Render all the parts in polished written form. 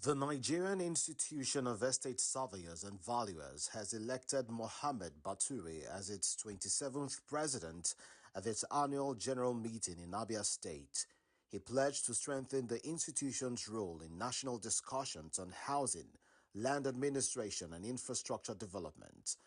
The Nigerian Institution of Estate Surveyors and Valuers has elected Mohammed Baturi as its 27th president at its annual general meeting in Abia State. He pledged to strengthen the institution's role in national discussions on housing, land administration, and infrastructure development.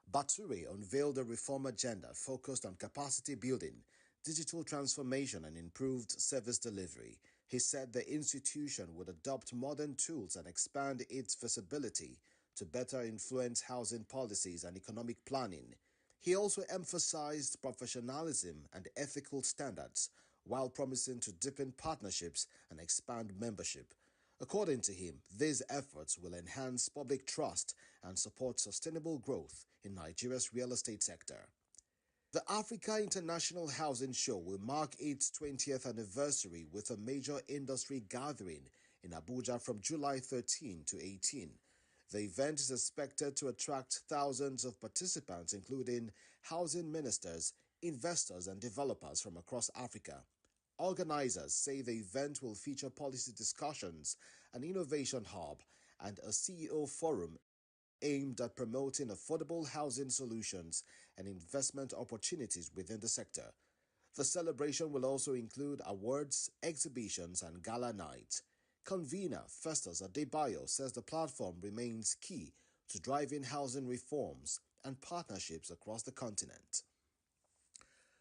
Baturi unveiled a reform agenda focused on capacity building, digital transformation, and improved service delivery. He said the institution would adopt modern tools and expand its visibility to better influence housing policies and economic planning. He also emphasized professionalism and ethical standards while promising to deepen partnerships and expand membership. According to him, these efforts will enhance public trust and support sustainable growth in Nigeria's real estate sector. The Africa International Housing Show will mark its 20th anniversary with a major industry gathering in Abuja from July 13 to 18. The event is expected to attract thousands of participants, including housing ministers, investors, and developers from across Africa. Organizers say the event will feature policy discussions, an innovation hub, and a CEO forum aimed at promoting affordable housing solutions and investment opportunities within the sector. The celebration will also include awards, exhibitions, and gala nights. Convener Festus Adebayo says the platform remains key to driving housing reforms and partnerships across the continent.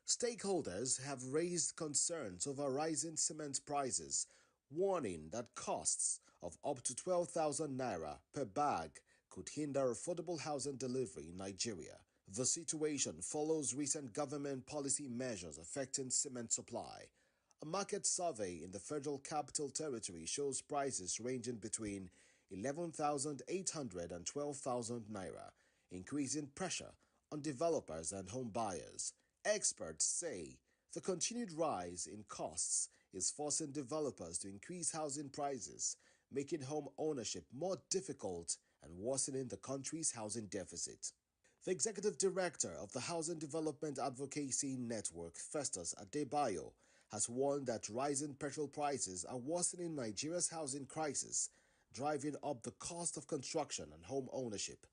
Stakeholders have raised concerns over rising cement prices, warning that costs of up to 12,000 naira per bag could hinder affordable housing delivery in Nigeria. The situation follows recent government policy measures affecting cement supply. A market survey in the Federal Capital Territory shows prices ranging between 11,800 and 12,000 naira, increasing pressure on developers and home buyers. Experts say the continued rise in costs is forcing developers to increase housing prices, making home ownership more difficult and worsening the country's housing deficit. The executive director of the Housing Development Advocacy Network, Festus Adebayo, has warned that rising petrol prices are worsening Nigeria's housing crisis, driving up the cost of construction and home ownership.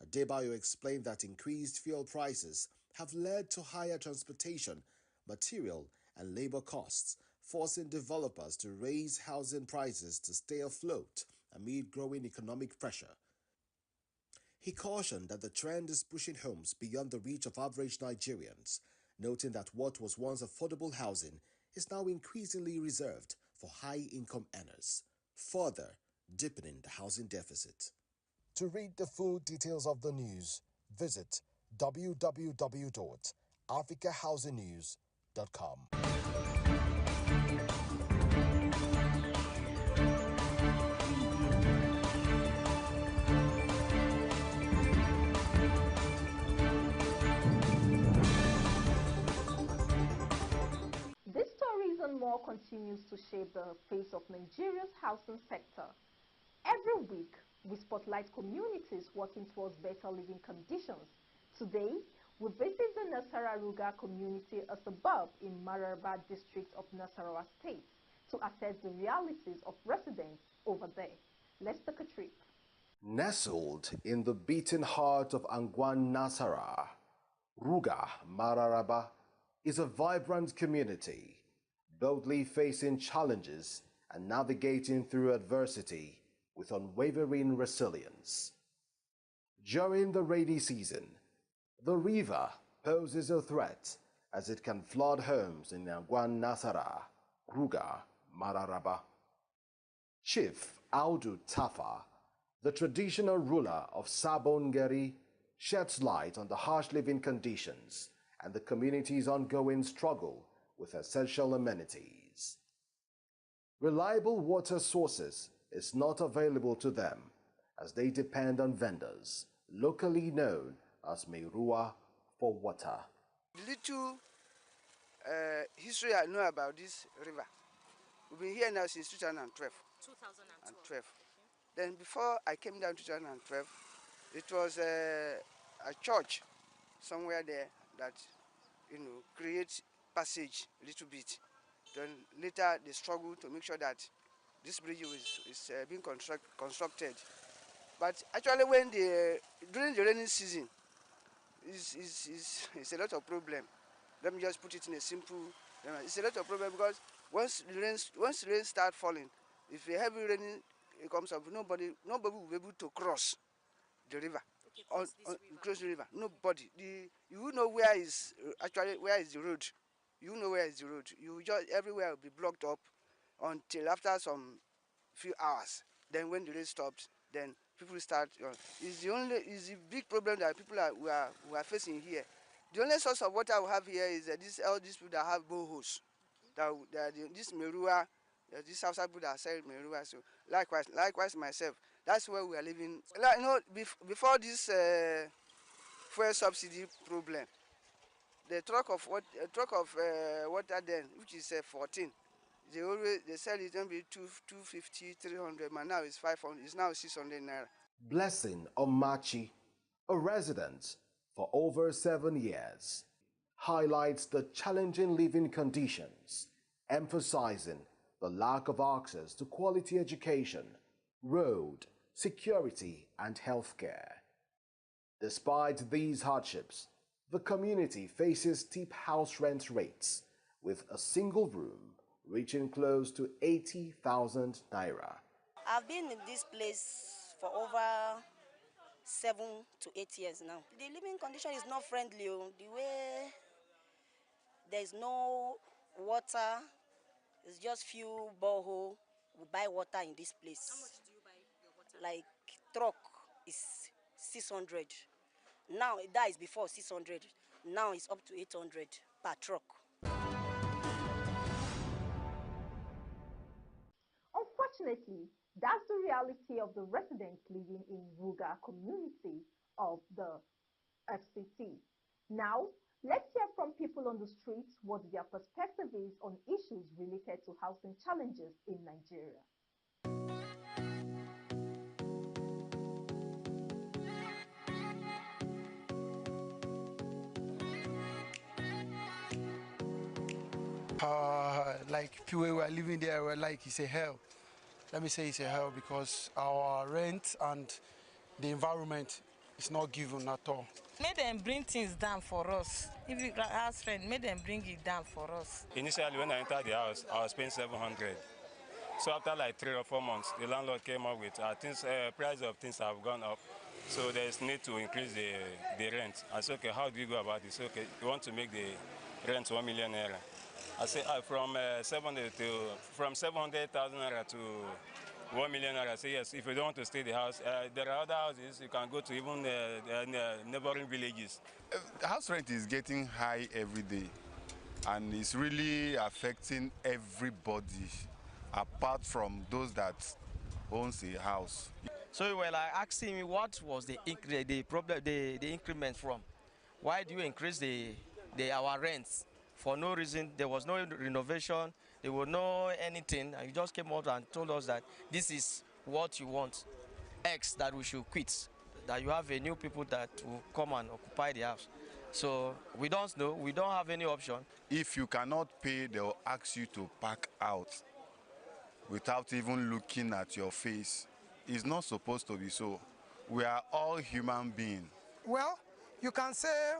Adebayo explained that increased fuel prices have led to higher transportation, material, and labor costs, forcing developers to raise housing prices to stay afloat amid growing economic pressure. He cautioned that the trend is pushing homes beyond the reach of average Nigerians, noting that what was once affordable housing is now increasingly reserved for high-income earners, further deepening the housing deficit. To read the full details of the news, visit www.africahousingnews.com. This stories and more continues to shape the face of Nigeria's housing sector. Every week, we spotlight communities working towards better living conditions. Today, we visit the Nasarawa Ruga community, a suburb in Mararaba district of Nasarawa State, to assess the realities of residents over there. Let's take a trip. Nestled in the beating heart of Angwan Nasara, Ruga Mararaba is a vibrant community, boldly facing challenges and navigating through adversity with unwavering resilience. During the rainy season, the river poses a threat as it can flood homes in Angwan Nasara, Ruga Mararaba. Chief Audu Tafa, the traditional ruler of Sabongeri, sheds light on the harsh living conditions and the community's ongoing struggle with essential amenities. Reliable water sources is not available to them as they depend on vendors, locally known as Meirua, for water. Little history I know about this river. We've been here now since 2012. 2012. Then before I came down to 2012, it was a church somewhere there that, creates passage a little bit. Then later they struggled to make sure that this bridge is being constructed. But actually, when during the rainy season, it's a lot of problem. Let me just put it in a simple. It's a lot of problem because once the rain start falling, if a heavy rain comes up, nobody will be able to cross the river. Okay, cross the river. Nobody. You know where is where is the road. You know where is the road. You just everywhere will be blocked up until after some few hours. Then when the rain stops, then people start. It's the big problem that we are facing here. The only source of water we have here is all these people that have boreholes. This Merua, this outside people that sell Merua. So likewise myself. That's where we are living. Like, before this fuel subsidy problem, the truck of water then, which is 14. They sell it maybe 250, 300. Man, now it's 500. It's now 600 naira. Blessing Omachi, a resident for over 7 years, highlights the challenging living conditions, emphasizing the lack of access to quality education, road, security, and healthcare. Despite these hardships, the community faces steep house rent rates, with a single room reaching close to 80,000 naira. I've been in this place for over 7 to 8 years now. The living condition is not friendly. The way there's no water, it's just few borehole. We buy water in this place. How much do you buy your water? Like truck is 600. Now that is before 600. Now it's up to 800 per truck. Unfortunately, that's the reality of the residents living in Ruga community of the FCT. Now, let's hear from people on the streets what their perspective is on issues related to housing challenges in Nigeria. Like people who are living there were like, it's a hell. Let me say it's a hell because our rent and the environment is not given at all. Make them bring things down for us. If you ask friend, make them bring it down for us. Initially, when I entered the house, I was paying 700. So after like 3 or 4 months, the landlord came up with price of things have gone up. So there is need to increase the rent. I said, okay, how do you go about this? Okay, you want to make the rent 1 million naira. I said from 700,000 naira to 1 million naira. I say yes. If you don't want to stay in the house, there are other houses. You can go to even neighboring villages. The house rent is getting high every day, and it's really affecting everybody, apart from those that owns a house. So you were like asking me what was the increment from? Why do you increase our rents? For no reason, there was no renovation, there was no anything, and you just came out and told us that this is what you want, X, that we should quit, that you have a new people that will come and occupy the house. So we don't know, we don't have any option. If you cannot pay, they'll ask you to pack out without even looking at your face. It's not supposed to be so. We are all human beings. Well, you can say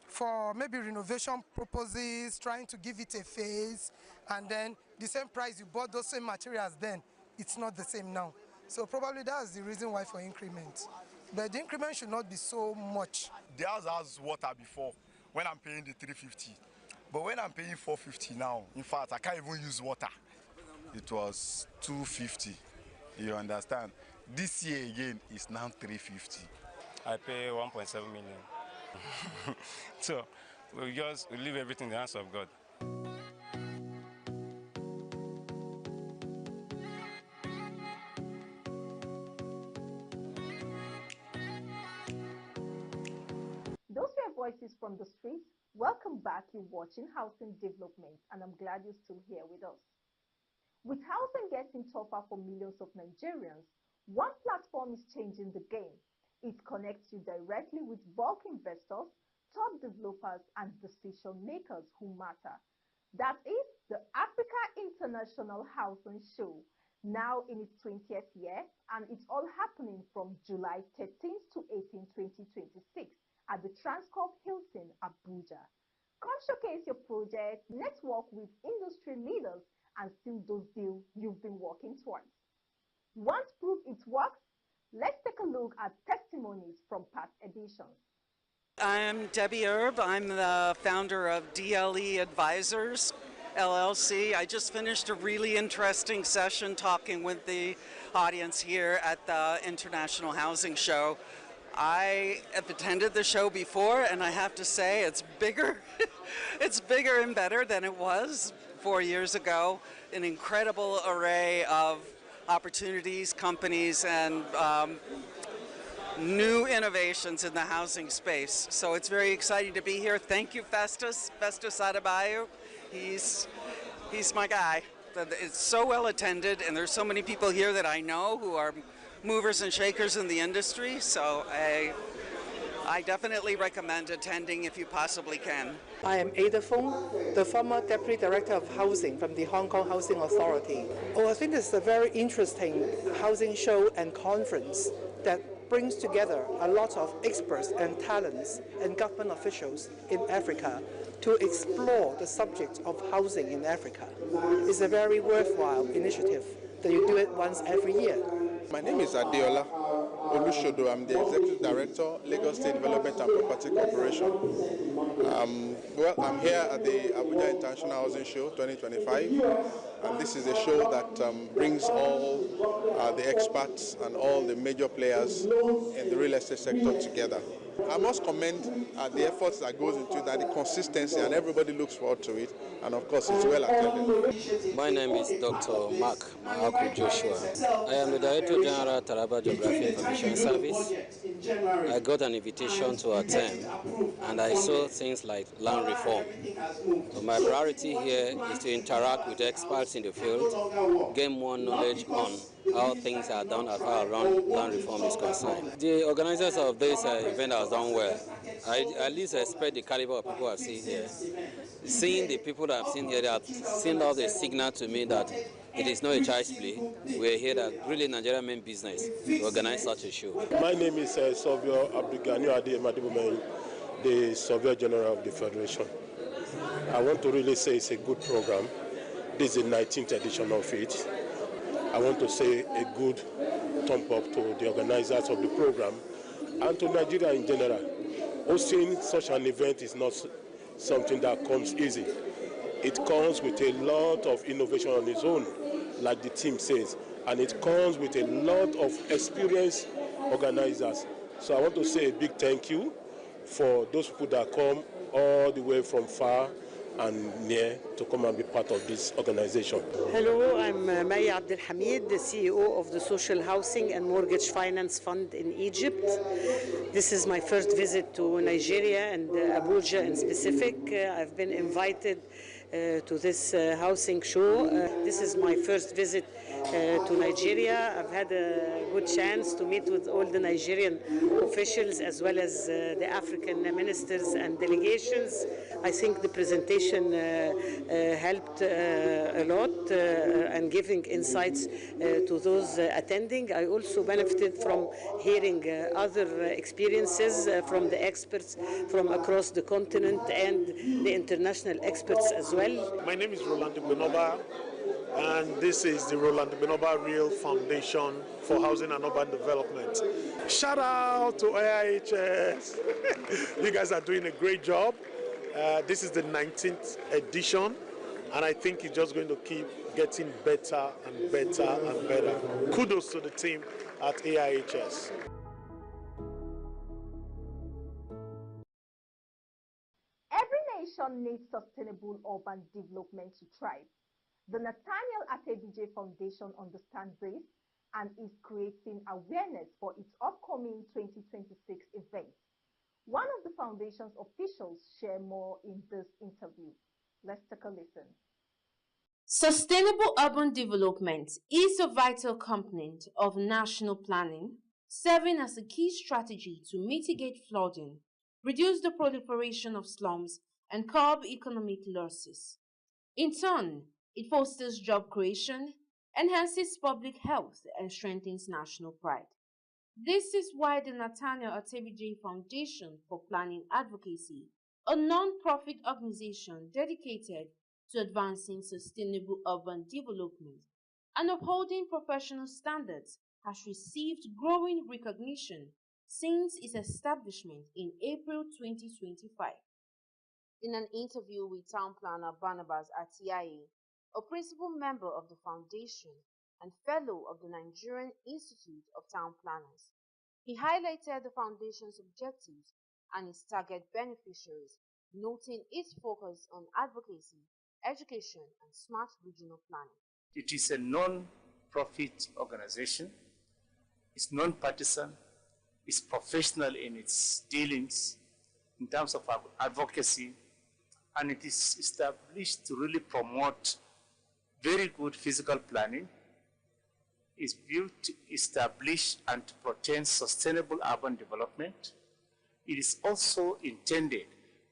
for maybe renovation purposes, trying to give it a face, and then the same price you bought those same materials then, it's not the same now. So probably that's the reason why for increment. But the increment should not be so much. The house has water before, when I'm paying the 350. But when I'm paying 450 now, in fact, I can't even use water. It was 250, you understand? This year again, it's now 350. I pay 1.7 million. So we leave everything in the hands of God. Those were voices from the streets. Welcome back. You're watching Housing Development, and I'm glad you're still here with us. With housing getting tougher for millions of Nigerians, one platform is changing the game. It connects you directly with bulk investors, top developers, and decision makers who matter. That is the Africa International Housing Show. now in its 20th year, and it's all happening from July 13th to 18, 2026 at the Transcorp Hilton, Abuja. Come showcase your project, network with industry leaders, and seal those deals you've been working towards. Want proof it works? Let's take a look at testimonies from past editions. I'm Debbie Erb. I'm the founder of DLE Advisors, LLC. I just finished a really interesting session talking with the audience here at the International Housing Show. I have attended the show before, and I have to say it's bigger. It's bigger and better than it was 4 years ago. An incredible array of opportunities, companies, and new innovations in the housing space. So it's very exciting to be here. Thank you, Festus Adebayo. He's my guy. It's so well attended, and there's so many people here that I know who are movers and shakers in the industry. So I definitely recommend attending if you possibly can. I am Ada Fong, the former Deputy Director of Housing from the Hong Kong Housing Authority. I think it's a very interesting housing show and conference that brings together a lot of experts and talents and government officials in Africa to explore the subject of housing in Africa. It's a very worthwhile initiative that you do it once every year. My name is Adeola Olushodo. I'm the Executive Director, Lagos State Development and Property Corporation. Well, I'm here at the Abuja International Housing Show 2025, and this is a show that brings all the experts and all the major players in the real estate sector together. I must commend the efforts that goes into that, the consistency, and everybody looks forward to it, and of course it's well attended. My name is Dr. Mark Mahaku Joshua. I am the Director General Taraba Geography Information Service. I got an invitation to attend, and I saw things like land reform. So my priority here is to interact with experts in the field, gain more knowledge on how things are done as far as land reform is concerned. The organizers of this event has done well. I at least expect the caliber of people I've seen here. Seeing the people that I've seen here, they have sent out a signal to me that it is not a child's play. We're here that really Nigeria mean business to organize such a show. My name is Surveyor Abdulgani Ademadibumen, the Surveyor General of the Federation. I want to really say it's a good program. This is the 19th edition of it. I want to say a good thumb up to the organizers of the program and to Nigeria in general. Hosting such an event is not something that comes easy. It comes with a lot of innovation on its own, like the team says, and it comes with a lot of experienced organizers. So I want to say a big thank you for those people that come all the way from far and near to come and be part of this organization. Hello, I'm Maya Abdel Hamid, the CEO of the Social Housing and Mortgage Finance Fund in Egypt. This is my first visit to Nigeria and Abuja in specific. I've been invited to this housing show. This is my first visit to Nigeria. I've had a good chance to meet with all the Nigerian officials as well as the African ministers and delegations. I think the presentation helped a lot and giving insights to those attending. I also benefited from hearing other experiences from the experts from across the continent and the international experts as well. My name is Roland Benoba, and this is the Roland Benoba Real Foundation for Housing and Urban Development. Shout out to AIHS. You guys are doing a great job. This is the 19th edition, and I think it's just going to keep getting better and better and better. Kudos to the team at AIHS. Every nation needs sustainable urban development to thrive. The Nathaniel Atebije Foundation understands this and is creating awareness for its upcoming 2026 event. One of the foundation's officials share more in this interview. Let's take a listen. Sustainable urban development is a vital component of national planning, serving as a key strategy to mitigate flooding, reduce the proliferation of slums, and curb economic losses. In turn, it fosters job creation, enhances public health, and strengthens national pride. This is why the Nathaniel Atebije Foundation for Planning Advocacy, a non-profit organization dedicated to advancing sustainable urban development and upholding professional standards, has received growing recognition since its establishment in April 2025. In an interview with Town Planner Barnabas Atiaye, a principal member of the foundation and fellow of the Nigerian Institute of Town Planners, he highlighted the foundation's objectives and its target beneficiaries, noting its focus on advocacy, education, and smart regional planning. It is a non-profit organization. It's non-partisan. It's professional in its dealings in terms of advocacy, and it is established to really promote very good physical planning. It's built to establish and to protect sustainable urban development. It is also intended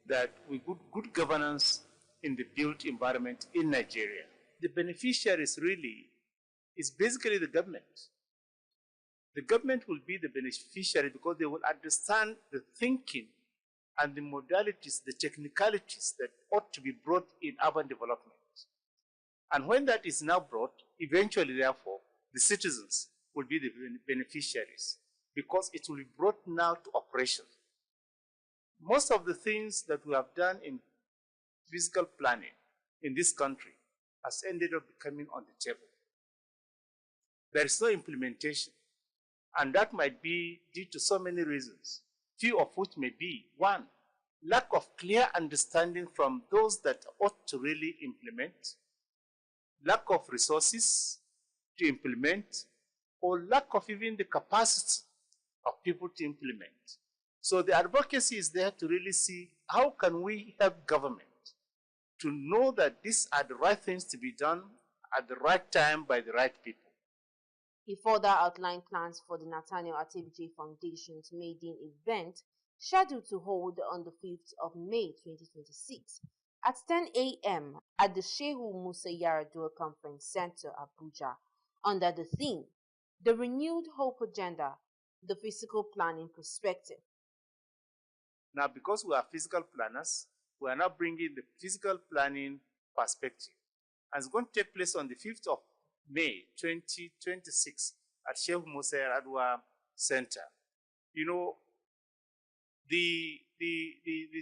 that with good governance in the built environment in Nigeria. The beneficiaries really is basically the government. The government will be the beneficiary because they will understand the thinking and the modalities, the technicalities that ought to be brought in urban development. And when that is now brought, eventually, therefore, the citizens will be the beneficiaries because it will be brought now to operation. Most of the things that we have done in physical planning in this country has ended up becoming on the table. There is no implementation, and that might be due to so many reasons, few of which may be, one, lack of clear understanding from those that ought to really implement, lack of resources to implement, or lack of even the capacity of people to implement. So the advocacy is there to really see how can we help government to know that these are the right things to be done at the right time by the right people. He further outlined plans for the Nathaniel Atebije Foundation's maiden event, scheduled to hold on the 5th of May 2026 at 10 a.m. at the Shehu Musa Yaradua Conference Center, Abuja, under the theme, The Renewed Hope Agenda, the Physical Planning Perspective. Now, because we are physical planners, we are now bringing the physical planning perspective. And it's going to take place on the 5th of May 2026 at Shehu Musa Yaradua Center. You know, the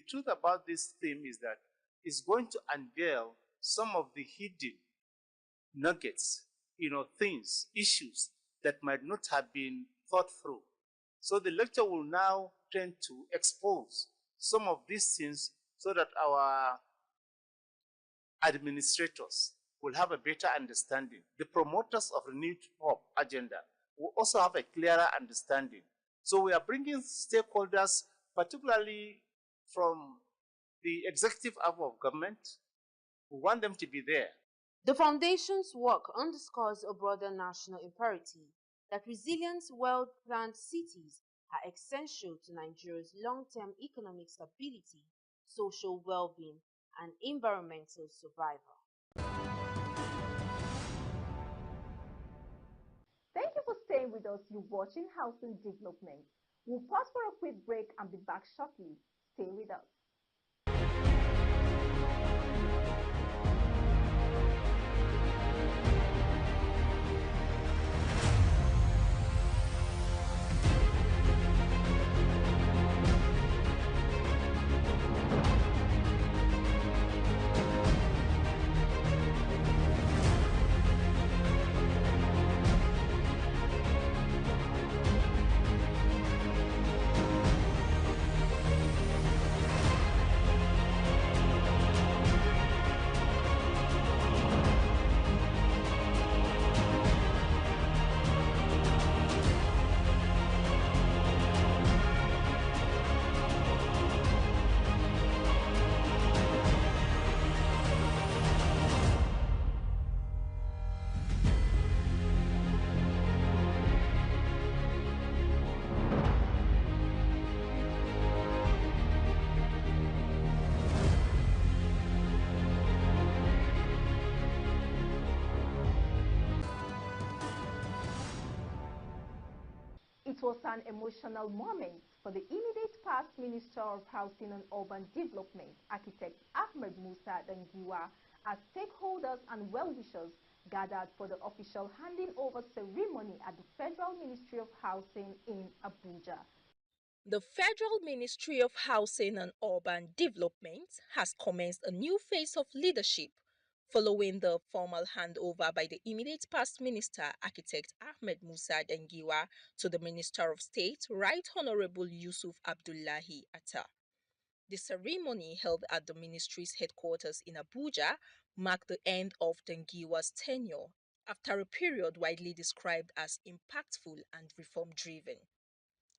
truth about this theme is that it's going to unveil some of the hidden nuggets, things, issues that might not have been thought through. So the lecture will now tend to expose some of these things so that our administrators will have a better understanding. The promoters of Renewed Hope agenda will also have a clearer understanding. So we are bringing stakeholders, particularly from the executive arm of government. We want them to be there. The Foundation's work underscores a broader national imperative that resilient, well-planned cities are essential to Nigeria's long-term economic stability, social well-being, and environmental survival. Thank you for staying with us. You're watching Housing Development. We'll pause for a quick break and be back shortly. Stay with us. It was an emotional moment for the immediate past Minister of Housing and Urban Development, Architect Ahmed Musa Dangiwa, as stakeholders and well-wishers gathered for the official handing over ceremony at the Federal Ministry of Housing in Abuja. The Federal Ministry of Housing and Urban Development has commenced a new phase of leadership following the formal handover by the immediate past Minister, Architect Ahmed Musa Dangiwa, to the Minister of State, Right Honorable Yusuf Abdullahi Atta. The ceremony held at the ministry's headquarters in Abuja marked the end of Dangiwa's tenure after a period widely described as impactful and reform-driven.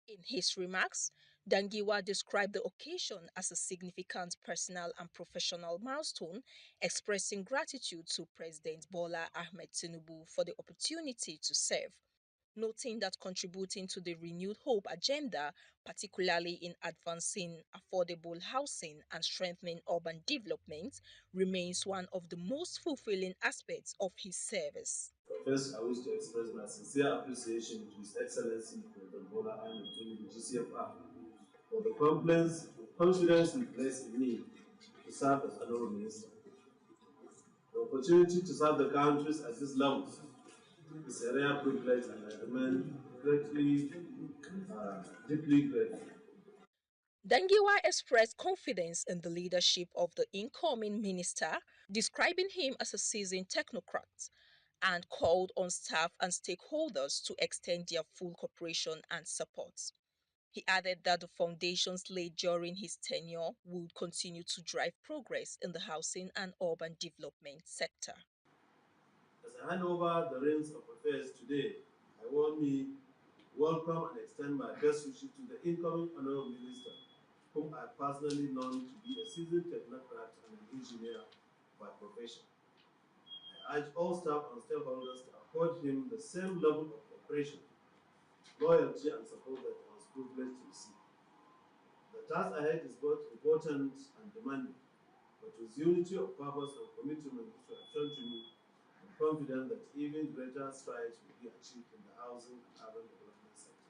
In his remarks, Dangiwa described the occasion as a significant personal and professional milestone, expressing gratitude to President Bola Ahmed Tinubu for the opportunity to serve, noting that contributing to the renewed hope agenda, particularly in advancing affordable housing and strengthening urban development, remains one of the most fulfilling aspects of his service. First, I wish to express my sincere appreciation to His Excellency President Bola Ahmed Tinubu, GCFR, for the confidence he placed in me to serve as Honorable Minister. The opportunity to serve the countries at this level is a rare privilege, and I remain deeply grateful. Dangiwa expressed confidence in the leadership of the incoming minister, describing him as a seasoned technocrat, and called on staff and stakeholders to extend their full cooperation and support. He added that the foundations laid during his tenure would continue to drive progress in the housing and urban development sector. As I hand over the reins of affairs today, I warmly welcome and extend my best wishes to the incoming Honorable Minister, whom I personally known to be a seasoned technocrat and an engineer by profession. I urge all staff and stakeholders to accord him the same level of cooperation, loyalty, and support that I was privileged to receive. The task ahead is both important and demanding, but with unity of purpose and commitment which you have shown to me, I'm confident that even greater strides will be achieved in the housing and urban development sector.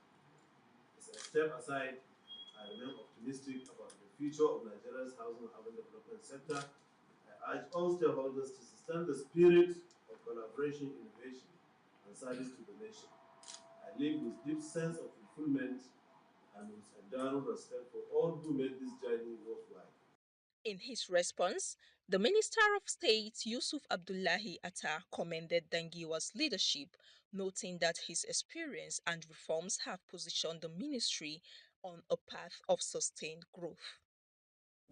As I step aside, I remain optimistic about the future of Nigeria's housing and urban development sector. I urge all stakeholders to sustain the spirit of collaboration, innovation, and service to the nation. I live with deep sense of fulfillment and with enduring respect for all who made this journey worthwhile. In his response, the Minister of State, Yusuf Abdullahi Atta, commended Dangiwa's leadership, noting that his experience and reforms have positioned the ministry on a path of sustained growth.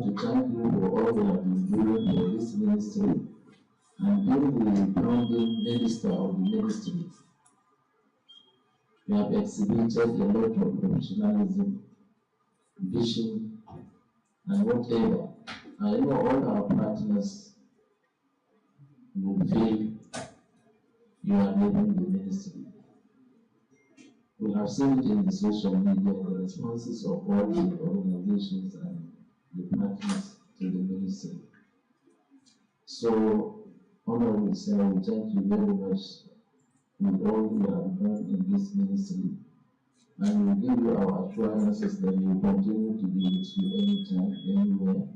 To thank you for all you have been doing for this ministry and being the founding minister of the ministry. You have exhibited a lot of professionalism, vision, and whatever. I know all our partners will feel you are leaving the ministry. We have seen it in the social media, the responses of all the organizations and the partners to the ministry. So, Honorable Sir, we thank you very much with all you have done in this ministry, and we give you our assurances that we will continue to be with you anytime, anywhere.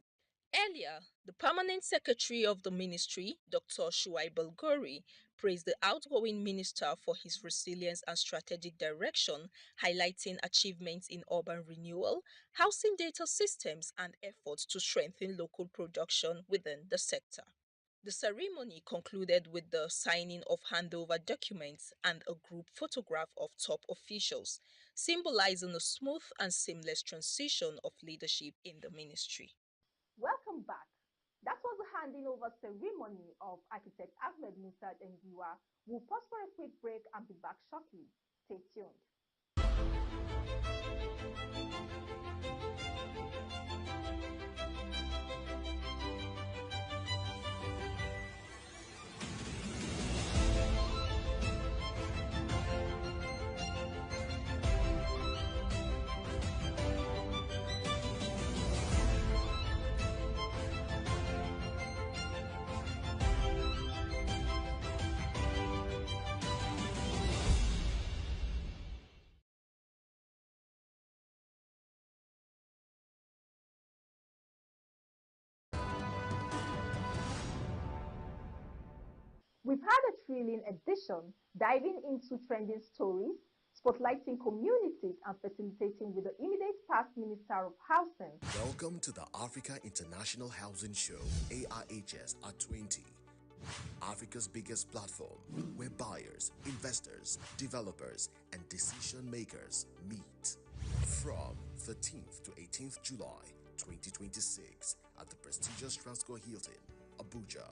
Earlier, the permanent secretary of the ministry, Dr. Shuaib Al-Ghori, praised the outgoing minister for his resilience and strategic direction, highlighting achievements in urban renewal, housing data systems, and efforts to strengthen local production within the sector. The ceremony concluded with the signing of handover documents and a group photograph of top officials, symbolizing a smooth and seamless transition of leadership in the ministry. Welcome back. That was the handing over ceremony of Architect Ahmed Musa Dangiwa. We'll pause for a quick break and be back shortly. Stay tuned. We've had a thrilling edition, diving into trending stories, spotlighting communities and facilitating with the immediate past Minister of Housing. Welcome to the Africa International Housing Show, AIHS at 20. Africa's biggest platform where buyers, investors, developers, and decision makers meet. From 13th to 18th July 2026 at the prestigious Transcorp Hilton, Abuja.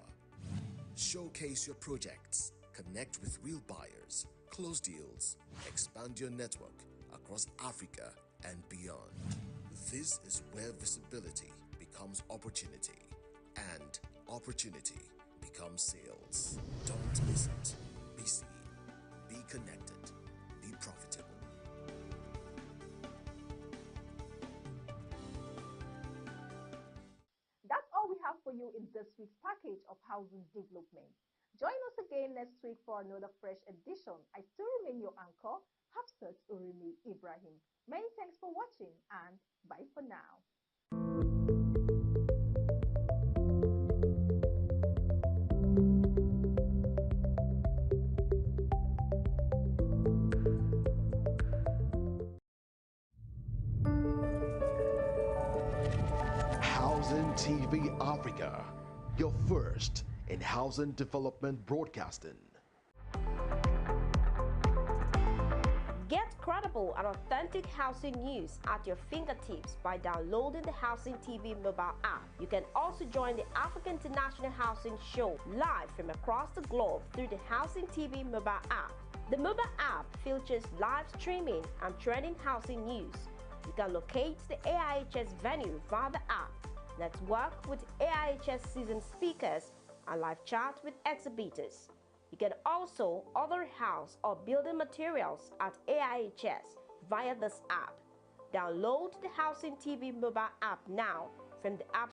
Showcase your projects, connect with real buyers, close deals, expand your network across Africa and beyond. This is where visibility becomes opportunity and opportunity becomes sales. Don't miss it. Be seen, be connected, be profitable. That's all we have for you in this week's package of housing development. Join us again next week for another fresh edition. I still remain your anchor, Hafsat Urimi Ibrahim. Many thanks for watching and bye for now. Housing TV Africa, your first in housing development broadcasting. Get credible and authentic housing news at your fingertips by downloading the Housing TV mobile app. You can also join the African International Housing Show live from across the globe through the Housing TV mobile app. The mobile app features live streaming and trending housing news. You can locate the AIHS venue via the app, network with AIHS seasoned speakers, and live chat with exhibitors. You can also order house or building materials at AIHS via this app. Download the Housing TV mobile app now from the App